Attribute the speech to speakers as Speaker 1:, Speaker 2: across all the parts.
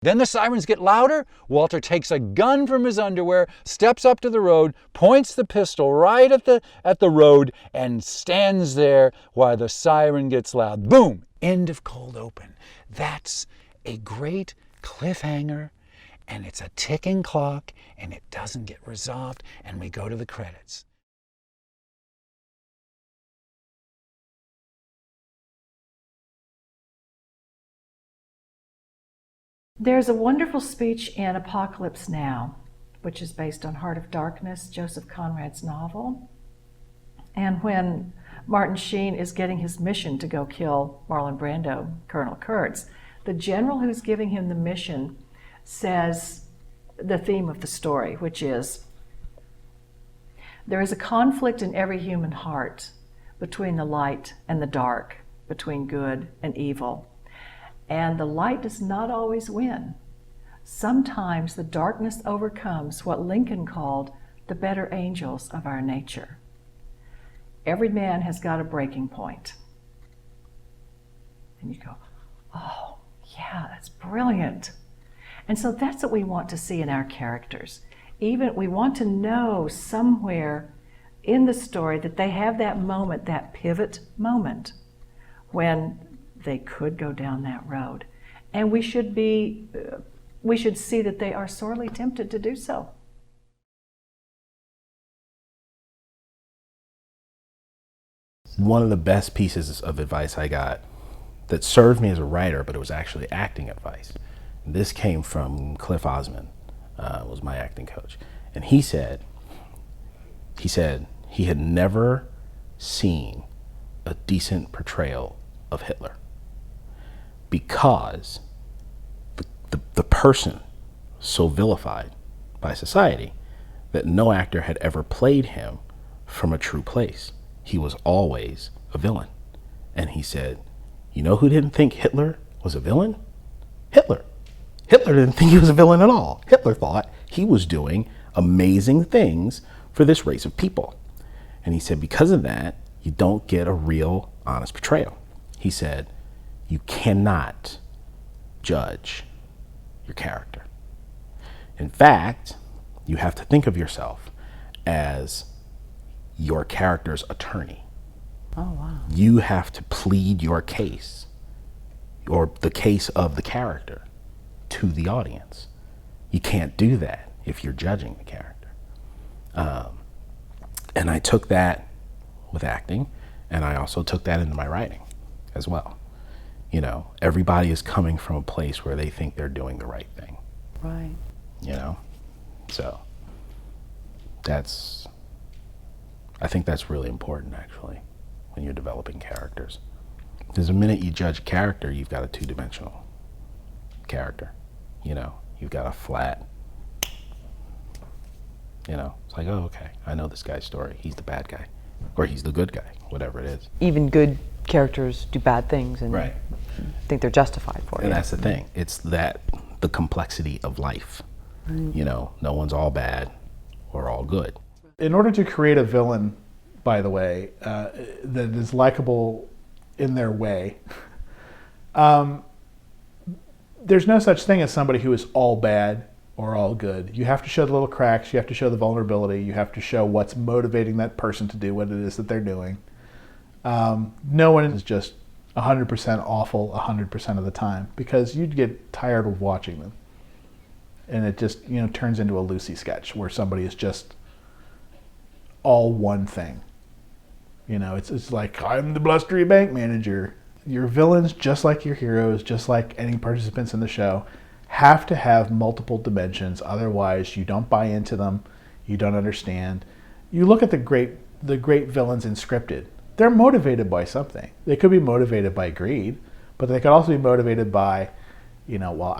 Speaker 1: Then the sirens get louder. Walter takes a gun from his underwear, steps up to the road, points the pistol right at the road, and stands there while the siren gets loud. Boom! End of cold open. That's a great cliffhanger, and it's a ticking clock, and it doesn't get resolved, and we go to the credits.
Speaker 2: There's a wonderful speech in Apocalypse Now, which is based on Heart of Darkness, Joseph Conrad's novel. And when Martin Sheen is getting his mission to go kill Marlon Brando, Colonel Kurtz, the general who's giving him the mission says the theme of the story, which is, there is a conflict in every human heart between the light and the dark, between good and evil. And the light does not always win. Sometimes the darkness overcomes what Lincoln called the better angels of our nature. Every man has got a breaking point. And you go, oh, yeah, that's brilliant. And so that's what we want to see in our characters. Even we want to know somewhere in the story that they have that moment, that pivot moment, when they could go down that road. And we should see that they are sorely tempted to do so.
Speaker 3: One of the best pieces of advice I got that served me as a writer, but it was actually acting advice. This came from Cliff Osmond, was my acting coach. And he said he had never seen a decent portrayal of Hitler, because the person so vilified by society that no actor had ever played him from a true place. He was always a villain. And he said, you know who didn't think Hitler was a villain? Hitler. Hitler didn't think he was a villain at all. Hitler thought he was doing amazing things for this race of people. And he said, because of that, you don't get a real, honest portrayal. He said, you cannot judge your character. In fact, you have to think of yourself as your character's attorney.
Speaker 2: Oh, wow.
Speaker 3: You have to plead your case, or the case of the character, to the audience. You can't do that if you're judging the character. And I took that with acting, and I also took that into my writing as well. You know, everybody is coming from a place where they think they're doing the right thing.
Speaker 2: Right.
Speaker 3: You know? So I think that's really important, actually, when you're developing characters. Because the minute you judge character, you've got a two-dimensional character. You know, you've got a flat, you know, it's like, oh, okay, I know this guy's story. He's the bad guy, or he's the good guy, whatever it is.
Speaker 4: Even good characters do bad things and
Speaker 3: right.
Speaker 4: think they're justified for it.
Speaker 3: And that's the thing. It's the complexity of life. Right. You know, no one's all bad or all good.
Speaker 5: In order to create a villain, by the way, that is likable in their way, there's no such thing as somebody who is all bad or all good. You have to show the little cracks, you have to show the vulnerability, you have to show what's motivating that person to do what it is that they're doing. No one is just 100% awful 100% of the time, because you'd get tired of watching them. And it just, you know, turns into a Lucy sketch where somebody is just all one thing. You know, it's like, I'm the blustery bank manager. Your villains, just like your heroes, just like any participants in the show, have to have multiple dimensions. Otherwise, you don't buy into them. You don't understand. You look at the great villains in scripted. They're motivated by something. They could be motivated by greed, but they could also be motivated by, you know, well,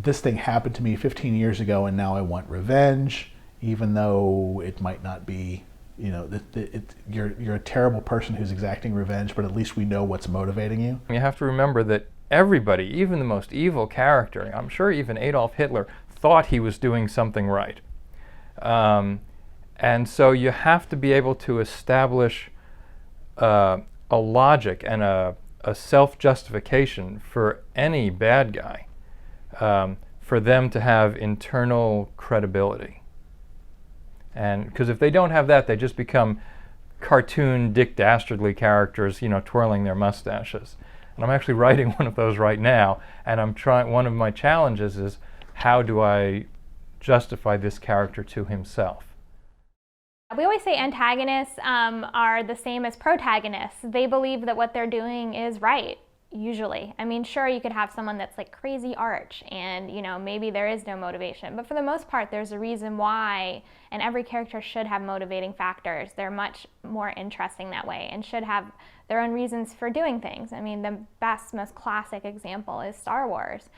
Speaker 5: this thing happened to me 15 years ago and now I want revenge, even though it might not be, you know, you're a terrible person who's exacting revenge, but at least we know what's motivating you.
Speaker 6: You have to remember that everybody, even the most evil character, I'm sure even Adolf Hitler, thought he was doing something right. And so you have to be able to establish a logic and a self-justification for any bad guy. for them to have internal credibility. And because if they don't have that, they just become cartoon Dick Dastardly characters, twirling their mustaches. And I'm actually writing one of those right now, and one of my challenges is, how do I justify this character to himself?
Speaker 7: We always say antagonists are the same as protagonists. They believe that what they're doing is right, usually. I mean, sure, you could have someone that's like crazy arch and, maybe there is no motivation. But for the most part, there's a reason why, and every character should have motivating factors. They're much more interesting that way and should have their own reasons for doing things. I mean, the best, most classic example is Star Wars,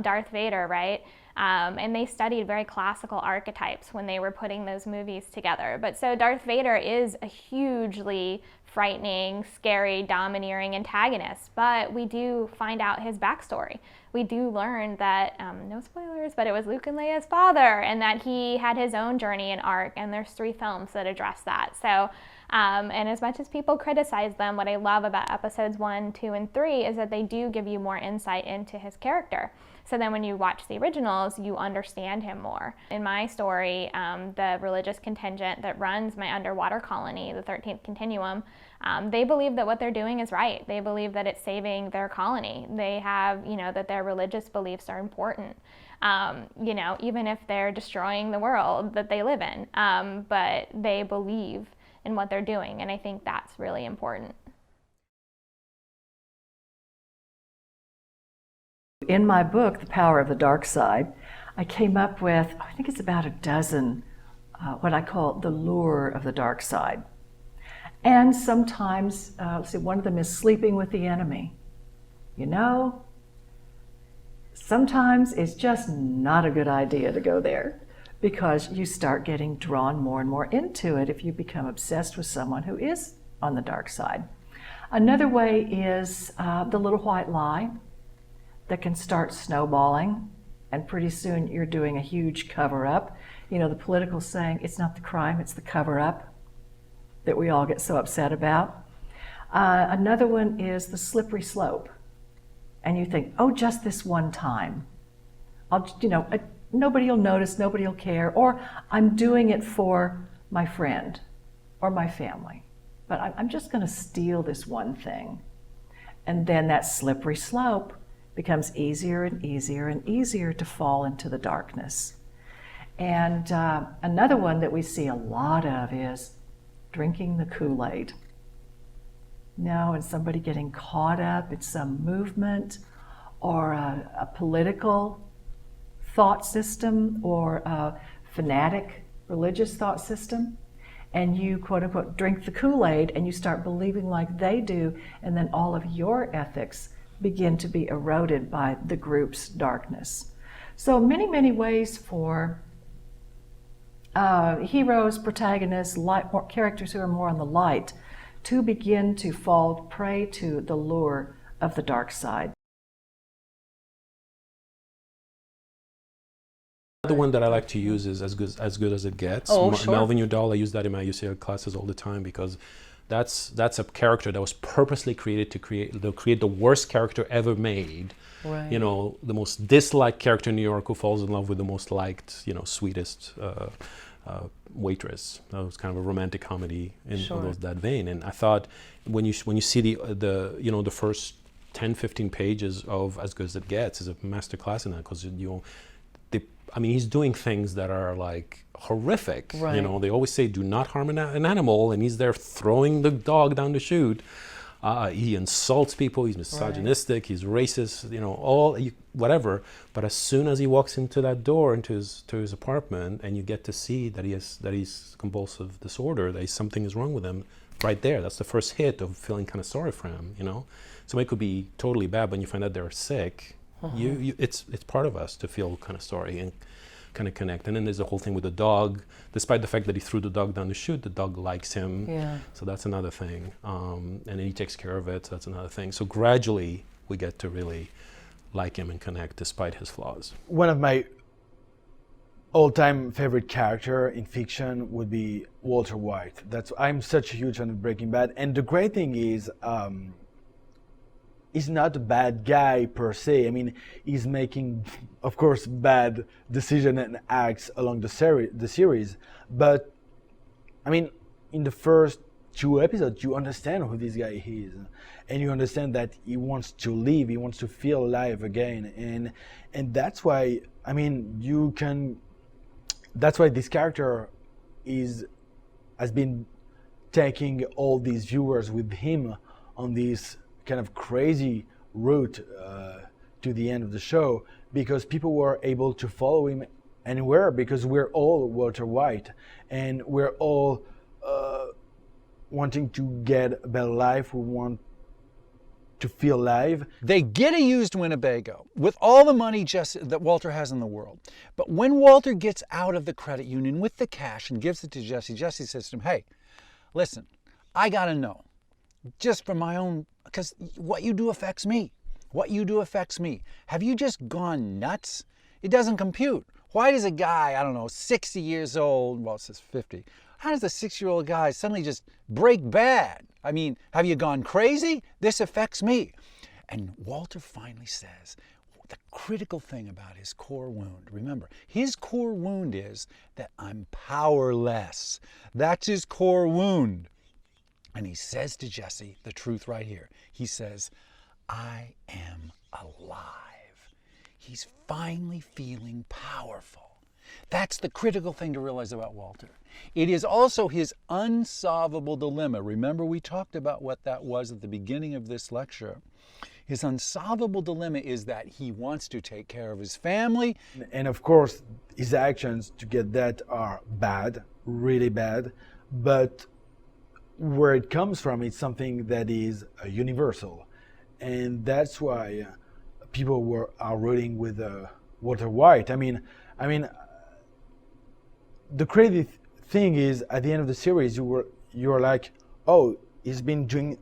Speaker 7: Darth Vader, right? And they studied very classical archetypes when they were putting those movies together. But so Darth Vader is a hugely frightening, scary, domineering antagonist, but we do find out his backstory. We do learn that, no spoilers, but it was Luke and Leia's father, and that he had his own journey and arc, and there's 3 films that address that. So, and as much as people criticize them, what I love about episodes 1, 2, and 3 is that they do give you more insight into his character. So then when you watch the originals, you understand him more. In my story, the religious contingent that runs my underwater colony, the 13th Continuum, they believe that what they're doing is right. They believe that it's saving their colony. They have, that their religious beliefs are important, even if they're destroying the world that they live in. But they believe in what they're doing, and I think that's really important.
Speaker 2: In my book, The Power of the Darkside, I came up with, I think it's about a dozen, what I call the lure of the dark side. And sometimes, one of them is sleeping with the enemy. Sometimes it's just not a good idea to go there, because you start getting drawn more and more into it if you become obsessed with someone who is on the dark side. Another way is the little white lie that can start snowballing, and pretty soon you're doing a huge cover-up. The political saying, it's not the crime, it's the cover-up, that we all get so upset about. Another one is the slippery slope. And you think, oh, just this one time. Nobody will notice, nobody will care, or I'm doing it for my friend or my family. But I'm just gonna steal this one thing. And then that slippery slope becomes easier and easier and easier to fall into the darkness. And another one that we see a lot of is drinking the Kool-Aid. And somebody getting caught up in some movement or a political thought system or a fanatic religious thought system, and you quote unquote drink the Kool-Aid and you start believing like they do, and then all of your ethics begin to be eroded by the group's darkness. So many, many ways for heroes, protagonists, characters who are more on the light to begin to fall prey to the lure of the dark side.
Speaker 8: The one that I like to use is As Good as It Gets.
Speaker 4: Sure.
Speaker 8: Melvin Udall, I use that in my UCL classes all the time, because that's a character that was purposely created to create the worst character ever made.
Speaker 4: Right.
Speaker 8: The most disliked character in New York who falls in love with the most liked, sweetest waitress. That was kind of a romantic comedy in that vein. And I thought when you see the first 10-15 pages of As Good as It Gets is a masterclass in that, because he's doing things that are like horrific.
Speaker 4: Right.
Speaker 8: They always say do not harm an animal, and he's there throwing the dog down the chute. He insults people, he's misogynistic, he's racist, whatever. But as soon as he walks into that door, into his apartment, and you get to see that he's compulsive disorder, that something is wrong with him, right there, that's the first hit of feeling kind of sorry for him, Somebody could be totally bad, but when you find out they're sick, it's part of us to feel kind of sorry and kind of connect. And then there's the whole thing with the dog. Despite the fact that he threw the dog down the chute, the dog likes him.
Speaker 4: Yeah.
Speaker 8: So that's another thing. And then he takes care of it, so that's another thing. So gradually we get to really like him and connect despite his flaws.
Speaker 9: One of my all-time favorite character in fiction would be Walter White. I'm such a huge fan of Breaking Bad. And the great thing is, he's not a bad guy per se. I mean, he's making, of course, bad decisions and acts along the series. But I mean, in the first 2 episodes, you understand who this guy is, and you understand that he wants to live, he wants to feel alive again, and that's why, I mean, that's why this character has been taking all these viewers with him on this kind of crazy route to the end of the show, because people were able to follow him anywhere, because we're all Walter White, and we're all wanting to get a better life. We want to feel alive.
Speaker 1: They get a used Winnebago with all the money that Walter has in the world. But when Walter gets out of the credit union with the cash and gives it to Jesse, Jesse says to him, hey, listen, I got to know, just for my own, because what you do affects me. What you do affects me. Have you just gone nuts? It doesn't compute. Why does a guy, I don't know, 60 years old, well, it says 50, how does a 6-year-old guy suddenly just break bad? I mean, have you gone crazy? This affects me. And Walter finally says the critical thing about his core wound. Remember, his core wound is that I'm powerless. That's his core wound. And he says to Jesse the truth right here. He says, I am alive. He's finally feeling powerful. That's the critical thing to realize about Walter. It is also his unsolvable dilemma. Remember, we talked about what that was at the beginning of this lecture. His unsolvable dilemma is that he wants to take care of his family.
Speaker 9: And of course, his actions to get that are bad, really bad. But where it comes from, it's something that is universal. And that's why people are rooting with Walter White. I mean, the crazy thing is, at the end of the series, you're like, oh, he's been doing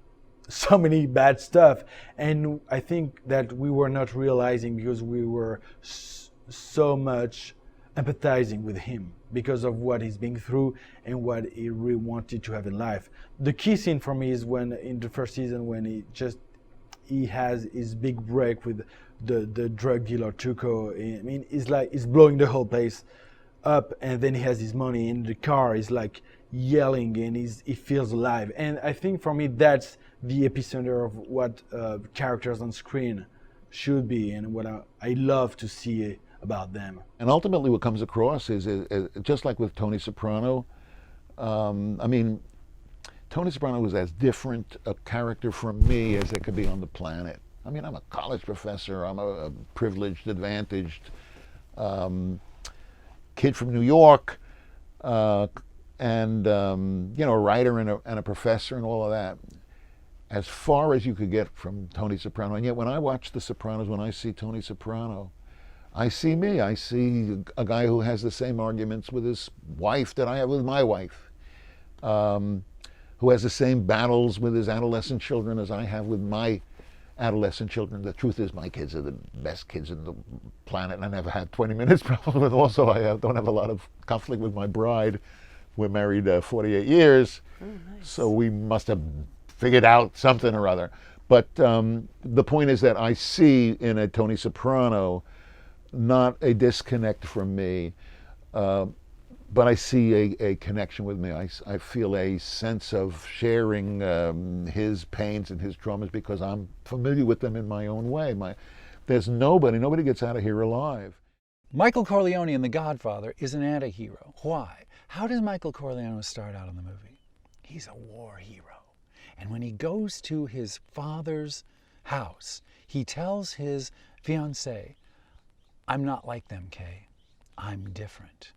Speaker 9: so many bad stuff, and I think that we were not realizing, because we were so much empathizing with him because of what he's been through and what he really wanted to have in life. The key scene for me is when, in the first season, when he has his big break with the drug dealer Tuco. I mean, he's blowing the whole place up, and then he has his money in the car. He's like yelling, and he feels alive. And I think for me, that's the epicenter of what characters on screen should be, and what I love to see about them.
Speaker 10: And ultimately, what comes across is just like with Tony Soprano. I mean, Tony Soprano was as different a character from me as there could be on the planet. I mean, I'm a college professor. I'm a privileged, advantaged kid from New York, and a writer and a professor and all of that. As far as you could get from Tony Soprano. And yet when I watch The Sopranos, when I see Tony Soprano, I see me. I see a guy who has the same arguments with his wife that I have with my wife, who has the same battles with his adolescent children as I have with my adolescent children. The truth is, my kids are the best kids in the planet, and I never had 20 minutes problem with. Also, I don't have a lot of conflict with my bride. We're married 48 years, so we must have figured out something or other. But the point is that I see in a Tony Soprano not a disconnect from me, but I see a connection with me. I feel a sense of sharing his pains and his traumas because I'm familiar with them in my own way. There's nobody gets out of here alive.
Speaker 1: Michael Corleone in The Godfather is an anti-hero. Why? How does Michael Corleone start out in the movie? He's a war hero. And when he goes to his father's house, he tells his fiancée, I'm not like them, Kay. I'm different.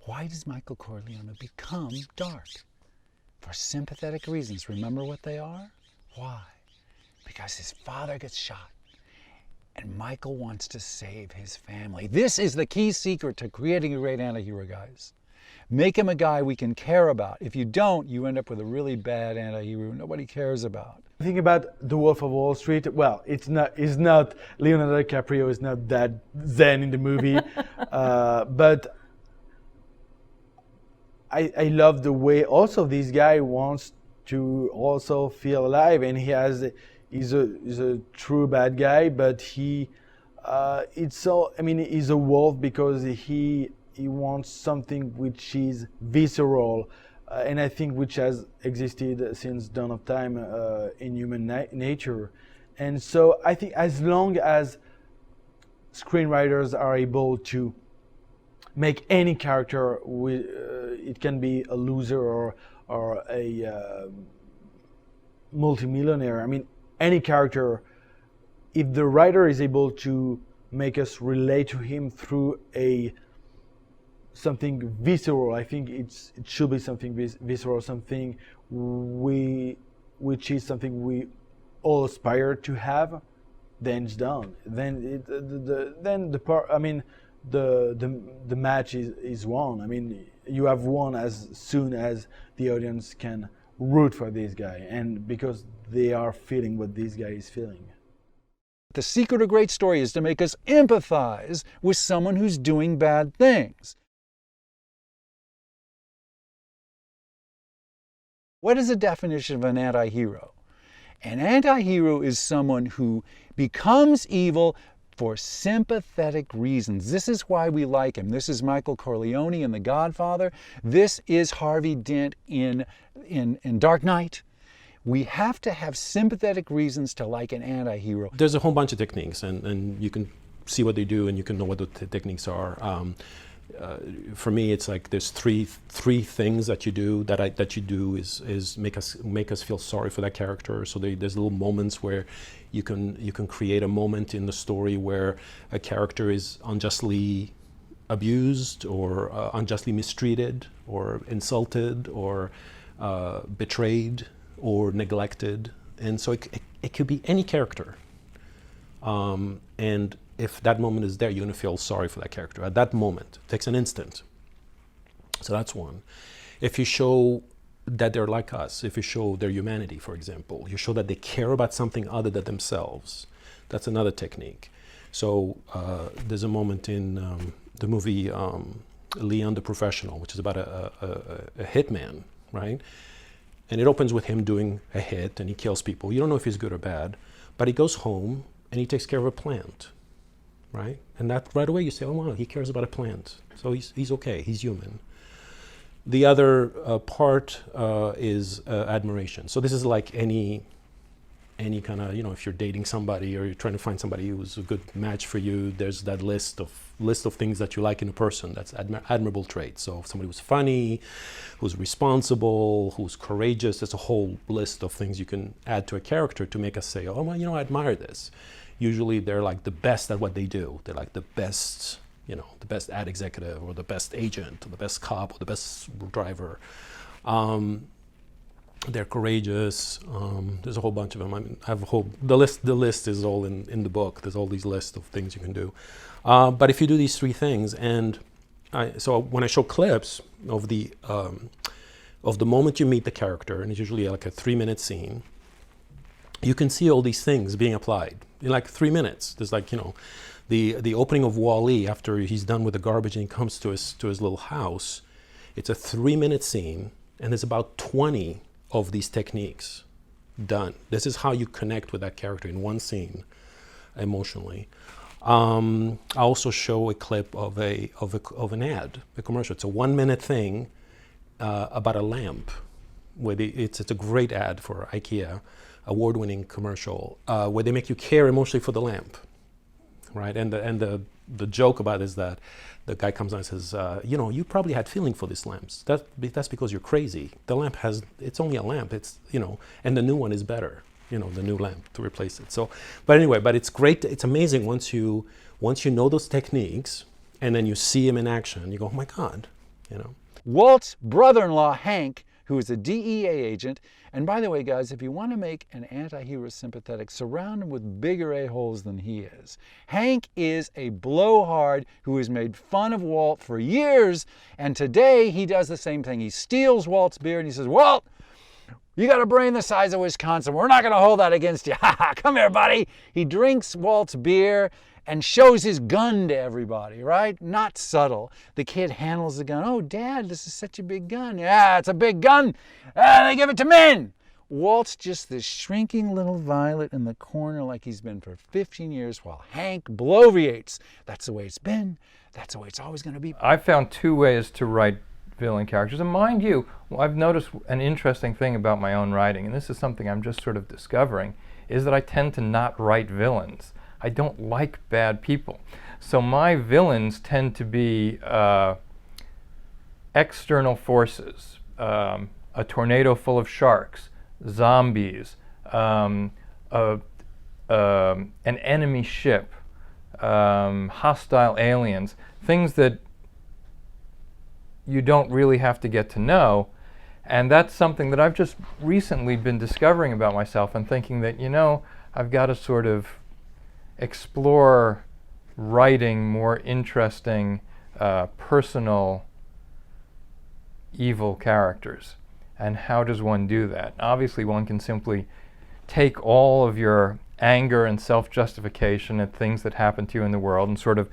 Speaker 1: Why does Michael Corleone become dark? For sympathetic reasons. Remember what they are? Why? Because his father gets shot, and Michael wants to save his family. This is the key secret to creating a great anti-hero, guys. Make him a guy we can care about. If you don't, you end up with a really bad anti-hero nobody cares about.
Speaker 9: Think about The Wolf of Wall Street. Well, it's not Leonardo DiCaprio is not that zen in the movie, but I love the way also this guy wants to also feel alive, and he has he's a true bad guy, but he's a wolf because he wants something which is visceral, and I think which has existed since dawn of time in human nature. And so I think as long as screenwriters are able to make any character, it can be a loser or a multimillionaire. I mean, any character, if the writer is able to make us relate to him through something visceral, I think it should be something visceral, something which is something we all aspire to have. Then it's done. Then the match is won. I mean, you have won as soon as the audience can root for this guy, and because they are feeling what this guy is feeling.
Speaker 1: The secret of great story is to make us empathize with someone who's doing bad things. What is the definition of an anti-hero? An anti-hero is someone who becomes evil for sympathetic reasons. This is why we like him. This is Michael Corleone in The Godfather. This is Harvey Dent in Dark Knight. We have to have sympathetic reasons to like an anti-hero.
Speaker 8: There's a whole bunch of techniques, and you can see what they do, and you can know what the techniques are. For me, it's like there's three things that you do is make us feel sorry for that character. So there's little moments where you can create a moment in the story where a character is unjustly abused or unjustly mistreated or insulted or betrayed or neglected, and so it could be any character. And if that moment is there, you're going to feel sorry for that character at that moment. It takes an instant. So that's one. If you show that they're like us, if you show their humanity, for example, you show that they care about something other than themselves, that's another technique. So there's a moment in the movie Leon the Professional, which is about a hitman, right? And it opens with him doing a hit, and he kills people. You don't know if he's good or bad, but he goes home and he takes care of a plant, right? And that right away you say, oh wow, he cares about a plant. So he's okay, he's human. The other part is admiration. So this is like any kind of, if you're dating somebody or you're trying to find somebody who's a good match for you, there's that list of things that you like in a person. That's admirable traits. So somebody who's funny, who's responsible, who's courageous, there's a whole list of things you can add to a character to make us say, oh, well, I admire this. Usually they're like the best at what they do. They're like the best, the best ad executive or the best agent or the best cop or the best driver. They're courageous. There's a whole bunch of them. I mean, I have the list is all in the book. There's all these lists of things you can do. But if you do these three things, so when I show clips of the moment you meet the character, and it's usually like a 3-minute scene, you can see all these things being applied in like 3 minutes. There's like, the opening of Wall-E after he's done with the garbage and he comes to his little house. It's a 3-minute scene, and there's about 20 of these techniques done. This is how you connect with that character in one scene emotionally. I also show a clip of an ad, a commercial. It's a 1-minute thing about a lamp. It's a great ad for IKEA, award-winning commercial, where they make you care emotionally for the lamp, right? And the joke about it is that the guy comes on and says, you probably had feeling for these lamps. That's because you're crazy. The lamp it's only a lamp. And the new one is better. The new lamp to replace it. So, but it's great. It's amazing once you know those techniques, and then you see him in action. You go, oh my God,
Speaker 1: Walt's brother-in-law, Hank, who is a DEA agent. And by the way, guys, if you want to make an anti-hero sympathetic, surround him with bigger a-holes than he is. Hank is a blowhard who has made fun of Walt for years, and today he does the same thing. He steals Walt's beer and he says, Walt, you got a brain the size of Wisconsin. We're not going to hold that against you. Come here, buddy. He drinks Walt's beer and shows his gun to everybody, right? Not subtle. The kid handles the gun. Oh, Dad, this is such a big gun. Yeah, it's a big gun. They give it to men. Walt's just this shrinking little violet in the corner like he's been for 15 years while Hank bloviates. That's the way it's been. That's the way it's always going to be.
Speaker 6: I've found two ways to write villain characters. And mind you, I've noticed an interesting thing about my own writing, and this is something I'm just sort of discovering, is that I tend to not write villains. I don't like bad people. So my villains tend to be external forces, a tornado full of sharks, zombies, an enemy ship, hostile aliens, things that you don't really have to get to know. And that's something that I've just recently been discovering about myself and thinking that, you know, I've got to sort of explore writing more interesting, personal, evil characters. And how does one do that? Obviously, one can simply take all of your anger and self-justification at things that happen to you in the world and sort of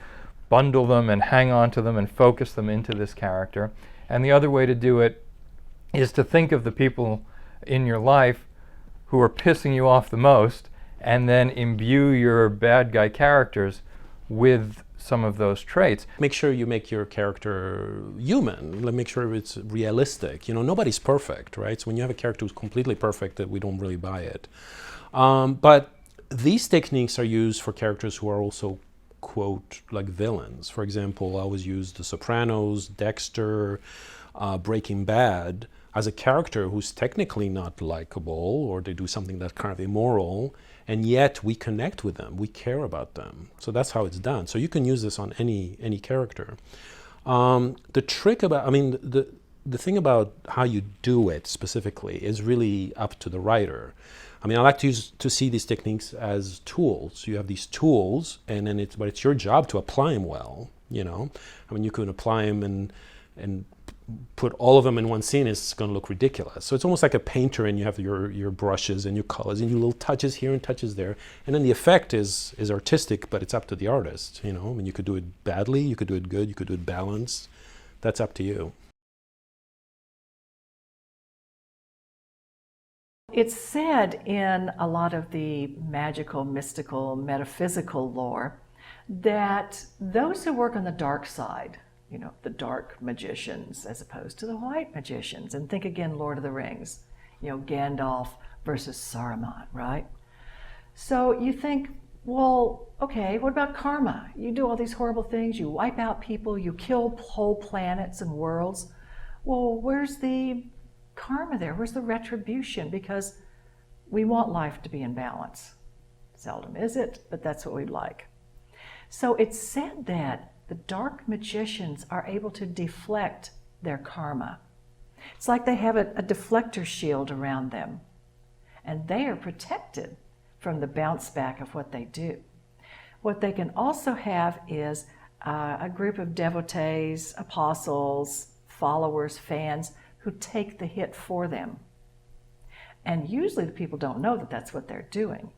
Speaker 6: bundle them and hang on to them and focus them into this character. And the other way to do it is to think of the people in your life who are pissing you off the most and then imbue your bad guy characters with some of those traits.
Speaker 8: Make sure you make your character human. Make sure it's realistic. You know, nobody's perfect, right? So when you have a character who's completely perfect, we don't really buy it. But these techniques are used for characters who are also, quote, like villains. For example, I always use The Sopranos, Dexter, Breaking Bad as a character who's technically not likable, or they do something that's kind of immoral, and yet we connect with them, we care about them. So that's how it's done. So you can use this on any character. The trick about, I mean, the thing about how you do it specifically is really up to the writer. I mean, I like to see these techniques as tools. You have these tools, and then but it's your job to apply them well, you know? I mean, you can apply them and put all of them in one scene, it's going to look ridiculous. So it's almost like a painter, and you have your brushes and your colors and your little touches here and touches there. And then the effect is artistic, but it's up to the artist, you know? I mean, you could do it badly, you could do it good, you could do it balanced. That's up to you.
Speaker 2: It's said in a lot of the magical, mystical, metaphysical lore that those who work on the dark side, you know, the dark magicians as opposed to the white magicians, and think again Lord of the Rings, you know, Gandalf versus Saruman, right? So you think, well, okay, what about karma? You do all these horrible things, you wipe out people, you kill whole planets and worlds. Well, where's the karma there? Where's the retribution? Because we want life to be in balance. Seldom is it, but that's what we'd like. So it's said that the dark magicians are able to deflect their karma. It's like they have a deflector shield around them, and they are protected from the bounce back of what they do. What they can also have is a group of devotees, apostles, followers, fans, who take the hit for them. And usually the people don't know that that's what they're doing.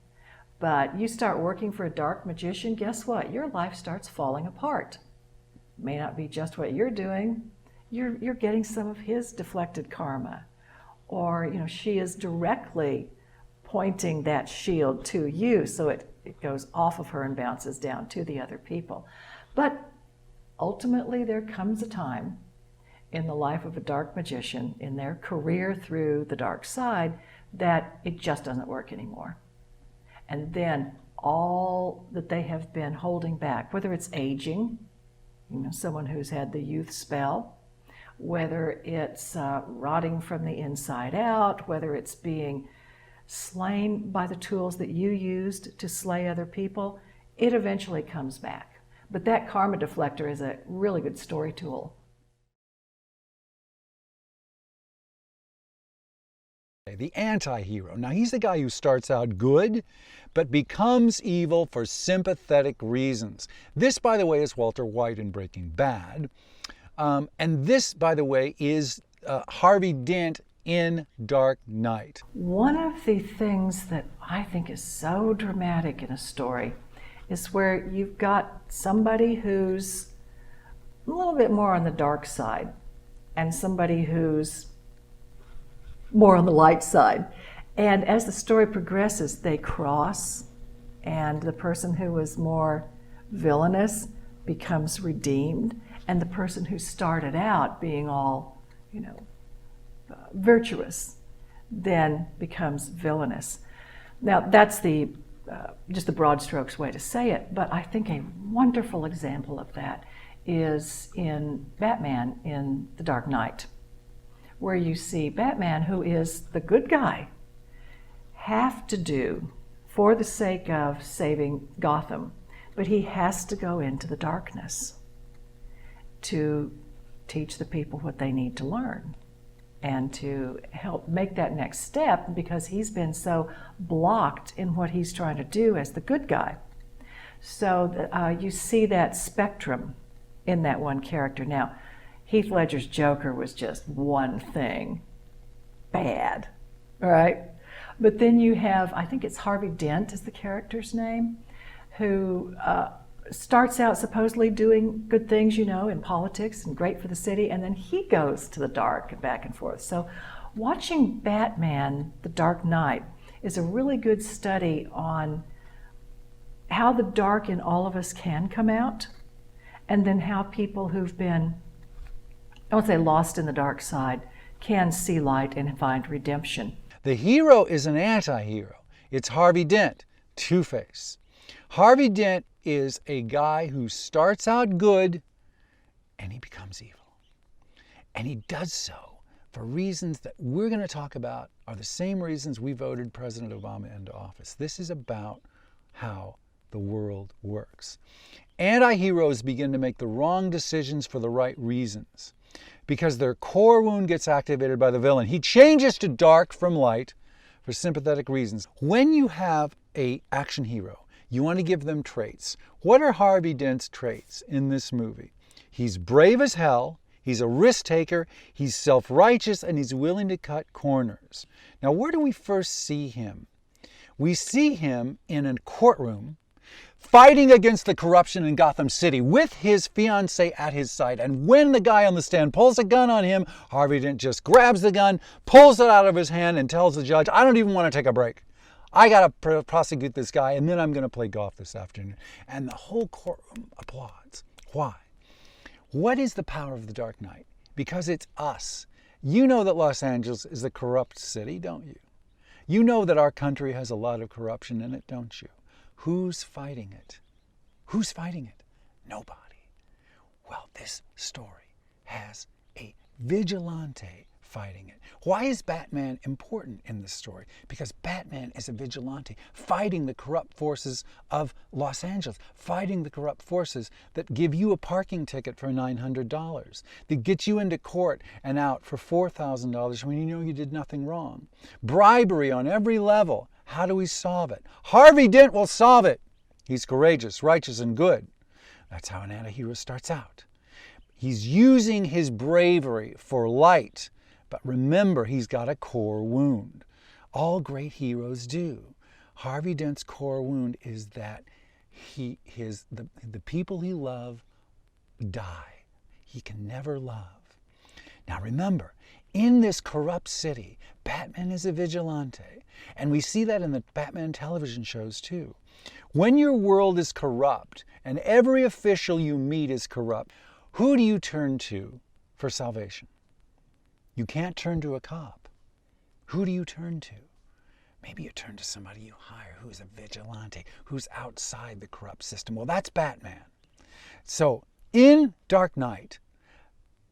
Speaker 2: But you start working for a dark magician, guess what? Your life starts falling apart. It may not be just what you're doing. You're getting some of his deflected karma. Or, you know, she is directly pointing that shield to you, so it goes off of her and bounces down to the other people. But ultimately there comes a time in the life of a dark magician, in their career through the dark side, that it just doesn't work anymore. And then all that they have been holding back, whether it's aging, you know, someone who's had the youth spell, whether it's rotting from the inside out, whether it's being slain by the tools that you used to slay other people, it eventually comes back. But that karma deflector is a really good story tool.
Speaker 1: The anti-hero. Now, he's the guy who starts out good, but becomes evil for sympathetic reasons. This, by the way, is Walter White in Breaking Bad. And this, by the way, is Harvey Dent in Dark Knight.
Speaker 2: One of the things that I think is so dramatic in a story is where you've got somebody who's a little bit more on the dark side and somebody who's more on the light side. And as the story progresses, they cross, and the person who was more villainous becomes redeemed, and the person who started out being all, virtuous then becomes villainous. Now, that's just the broad strokes way to say it, but I think a wonderful example of that is in Batman in The Dark Knight, where you see Batman, who is the good guy, have to do for the sake of saving Gotham, but he has to go into the darkness to teach the people what they need to learn and to help make that next step, because he's been so blocked in what he's trying to do as the good guy. So you see that spectrum in that one character. Now, Heath Ledger's Joker was just one thing, bad, all right? But then you have, I think it's Harvey Dent is the character's name, who starts out supposedly doing good things, in politics and great for the city, and then he goes to the dark and back and forth. So watching Batman, The Dark Knight, is a really good study on how the dark in all of us can come out, and then how people who've been, I won't say lost in the dark side, can see light and find redemption.
Speaker 1: The hero is an anti-hero. It's Harvey Dent, Two-Face. Harvey Dent is a guy who starts out good and he becomes evil. And he does so for reasons that we're going to talk about are the same reasons we voted President Obama into office. This is about how the world works. Anti-heroes begin to make the wrong decisions for the right reasons because their core wound gets activated by the villain. He changes to dark from light for sympathetic reasons. When you have an action hero, you want to give them traits. What are Harvey Dent's traits in this movie? He's brave as hell, he's a risk taker, he's self-righteous, and he's willing to cut corners. Now, where do we first see him? We see him in a courtroom fighting against the corruption in Gotham City with his fiancée at his side. And when the guy on the stand pulls a gun on him, Harvey Dent just grabs the gun, pulls it out of his hand, and tells the judge, I don't even want to take a break. I got to prosecute this guy, and then I'm going to play golf this afternoon. And the whole courtroom applauds. Why? What is the power of the Dark Knight? Because it's us. You know that Los Angeles is a corrupt city, don't you? You know that our country has a lot of corruption in it, don't you? Who's fighting it? Who's fighting it? Nobody. Well, this story has a vigilante fighting it. Why is Batman important in this story? Because Batman is a vigilante fighting the corrupt forces of Los Angeles, fighting the corrupt forces that give you a parking ticket for $900, that get you into court and out for $4,000 when you know you did nothing wrong. Bribery on every level. How do we solve it? Harvey Dent will solve it. He's courageous, righteous, and good. That's how an anti-hero starts out. He's using his bravery for light. But remember, he's got a core wound. All great heroes do. Harvey Dent's core wound is that the people he loved die. He can never love. Now remember, in this corrupt city, Batman is a vigilante. And we see that in the Batman television shows too. When your world is corrupt and every official you meet is corrupt, who do you turn to for salvation? You can't turn to a cop. Who do you turn to? Maybe you turn to somebody you hire who's a vigilante, who's outside the corrupt system. Well, that's Batman. So in Dark Knight,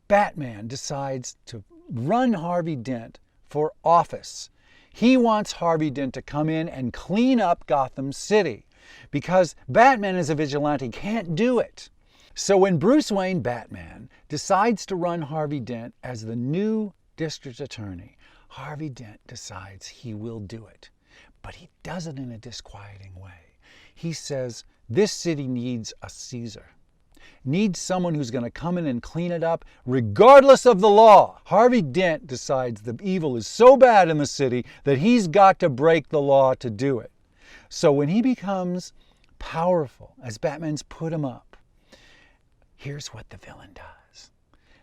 Speaker 1: Batman decides to run Harvey Dent for office. He wants Harvey Dent to come in and clean up Gotham City because Batman as a vigilante can't do it. So when Bruce Wayne, Batman, decides to run Harvey Dent as the new district attorney, Harvey Dent decides he will do it. But he does it in a disquieting way. He says, this city needs a Caesar. Needs someone who's going to come in and clean it up regardless of the law. Harvey Dent decides the evil is so bad in the city that he's got to break the law to do it. So when he becomes powerful, as Batman's put him up, here's what the villain does.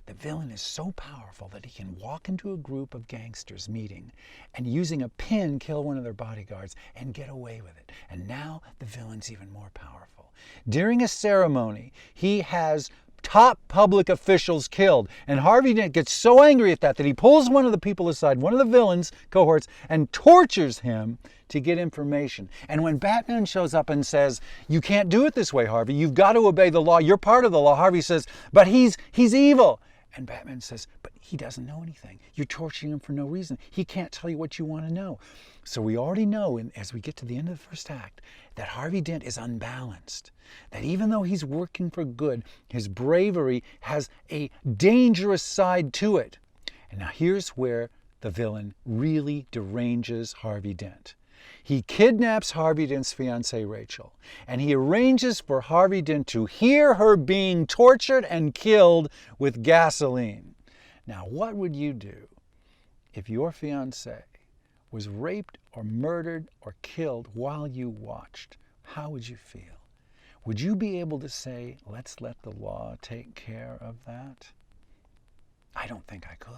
Speaker 1: The villain is so powerful that he can walk into a group of gangsters meeting and using a pin kill one of their bodyguards and get away with it. And now the villain's even more powerful. During a ceremony, he has top public officials killed. And Harvey Dent gets so angry at that he pulls one of the people aside, one of the villain's cohorts, and tortures him to get information. And when Batman shows up and says, "You can't do it this way, Harvey. You've got to obey the law. You're part of the law," Harvey says, "But he's evil." And Batman says, "But he doesn't know anything. You're torturing him for no reason. He can't tell you what you want to know." So we already know, as we get to the end of the first act, that Harvey Dent is unbalanced. That even though he's working for good, his bravery has a dangerous side to it. And now here's where the villain really deranges Harvey Dent. He kidnaps Harvey Dent's fiancée, Rachel, and he arranges for Harvey Dent to hear her being tortured and killed with gasoline. Now, what would you do if your fiancée was raped or murdered or killed while you watched? How would you feel? Would you be able to say, "Let's let the law take care of that"? I don't think I could.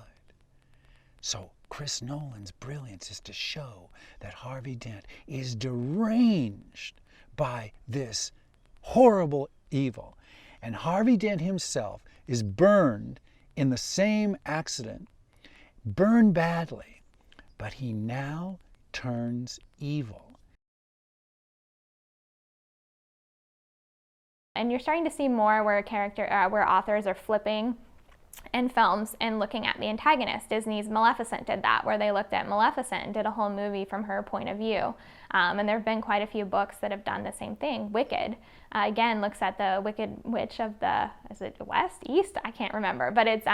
Speaker 1: So Chris Nolan's brilliance is to show that Harvey Dent is deranged by this horrible evil. And Harvey Dent himself is burned in the same accident, burned badly, but he now turns evil.
Speaker 7: And you're starting to see more where where authors are flipping in films and looking at the antagonist. Disney's Maleficent did that, where they looked at Maleficent and did a whole movie from her point of view. And there have been quite a few books that have done the same thing. Wicked, again, looks at the Wicked Witch of the, is it West, East? I can't remember. But it's,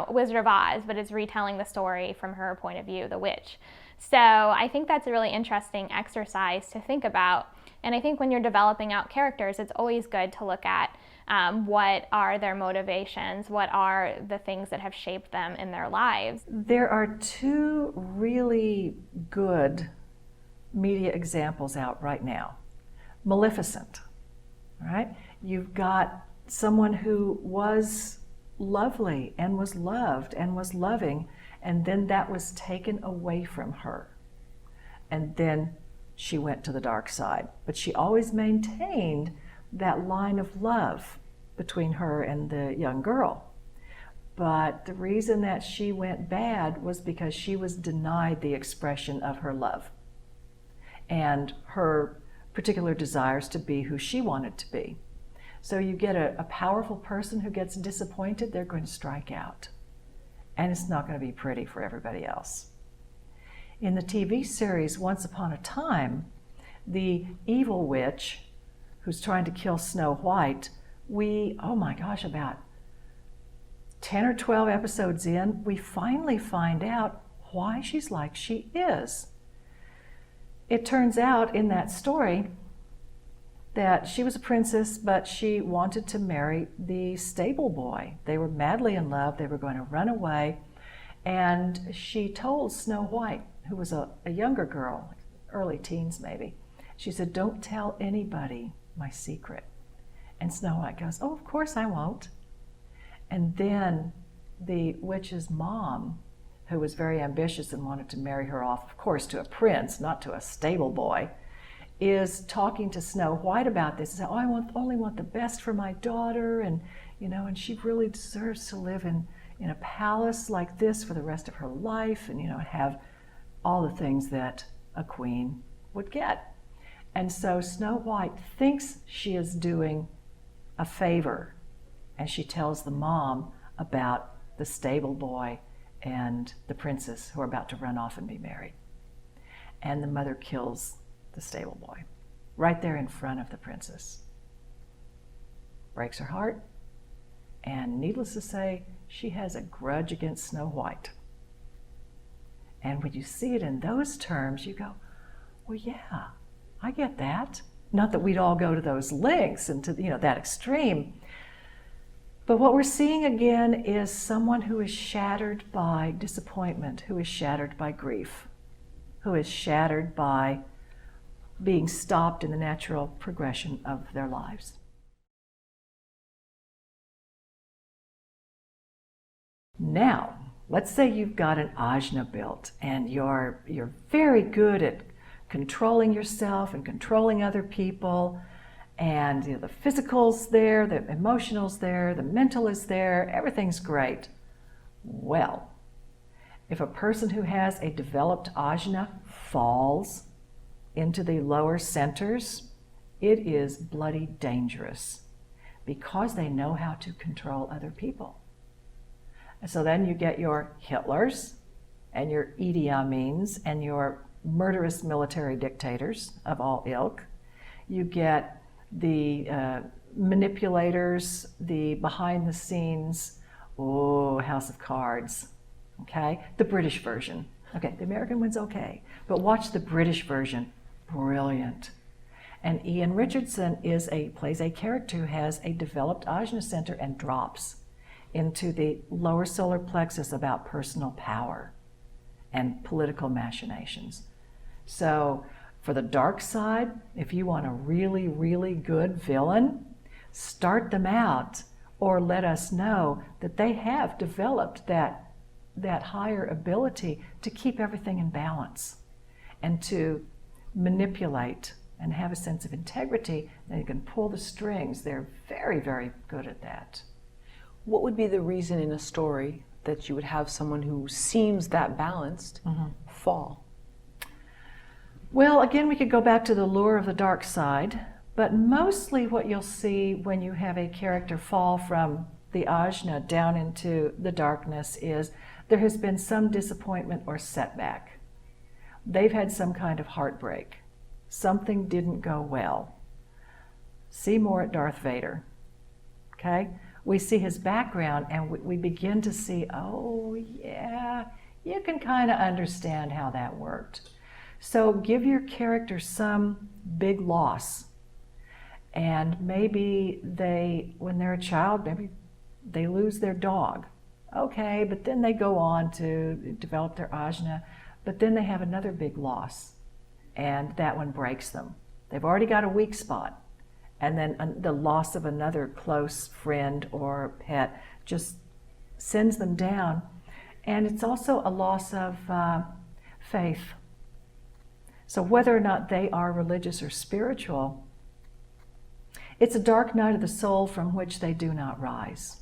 Speaker 7: Wizard of Oz, but it's retelling the story from her point of view, the witch. So I think that's a really interesting exercise to think about. And I think when you're developing out characters, it's always good to look at what are their motivations, what are the things that have shaped them in their lives.
Speaker 2: There are two really good media examples out right now. Maleficent, right? You've got someone who was lovely and was loved and was loving, and then that was taken away from her. And then she went to the dark side. But she always maintained that line of love between her and the young girl. But the reason that she went bad was because she was denied the expression of her love and her particular desires to be who she wanted to be. So you get a powerful person who gets disappointed, they're going to strike out. And it's not going to be pretty for everybody else. In the TV series Once Upon a Time, the evil witch who's trying to kill Snow White, about 10 or 12 episodes in, we finally find out why she's like she is. It turns out in that story that she was a princess, but she wanted to marry the stable boy. They were madly in love. They were going to run away. And she told Snow White, who was a younger girl, early teens maybe, she said, "Don't tell anybody my secret." And Snow White goes, "Oh, of course I won't." And then the witch's mom, who was very ambitious and wanted to marry her off, of course, to a prince, not to a stable boy, is talking to Snow White about this. And said, "Oh, I only want the best for my daughter, and and she really deserves to live in a palace like this for the rest of her life, and have all the things that a queen would get." And so Snow White thinks she is doing a favor, and she tells the mom about the stable boy and the princess who are about to run off and be married. And the mother kills the stable boy right there in front of the princess. Breaks her heart, and needless to say, she has a grudge against Snow White. And when you see it in those terms, you go, well, yeah, I get that. Not that we'd all go to those lengths and to that extreme. But what we're seeing again is someone who is shattered by disappointment, who is shattered by grief, who is shattered by being stopped in the natural progression of their lives. Now, let's say you've got an ajna built and you're very good at controlling yourself and controlling other people, and the physical's there, the emotional's there, the mental is there, everything's great. Well, if a person who has a developed ajna falls into the lower centers, it is bloody dangerous because they know how to control other people. And so then you get your Hitlers and your Idi Amins and your murderous military dictators of all ilk. You get the manipulators, the behind the scenes, House of Cards, okay? The British version. Okay, the American one's okay, but watch the British version, brilliant. And Ian Richardson plays a character who has a developed ajna center and drops into the lower solar plexus about personal power and political machinations. So for the dark side, if you want a really, really good villain, start them out or let us know that they have developed that higher ability to keep everything in balance and to manipulate and have a sense of integrity. They can pull the strings. They're very, very good at that.
Speaker 4: What would be the reason in a story that you would have someone who seems that balanced fall?
Speaker 2: Well, again, we could go back to the lure of the dark side, but mostly what you'll see when you have a character fall from the ajna down into the darkness is there has been some disappointment or setback. They've had some kind of heartbreak. Something didn't go well. See more at Darth Vader, okay? We see his background and we begin to see, oh yeah, you can kind of understand how that worked. So give your character some big loss. And maybe when they're a child, maybe they lose their dog. Okay, but then they go on to develop their ajna, but then they have another big loss, and that one breaks them. They've already got a weak spot, and then the loss of another close friend or pet just sends them down. And it's also a loss of faith. So whether or not they are religious or spiritual, it's a dark night of the soul from which they do not rise.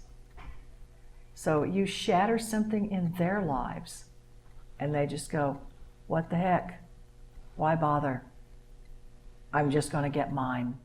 Speaker 2: So you shatter something in their lives, and they just go, what the heck? Why bother? I'm just going to get mine.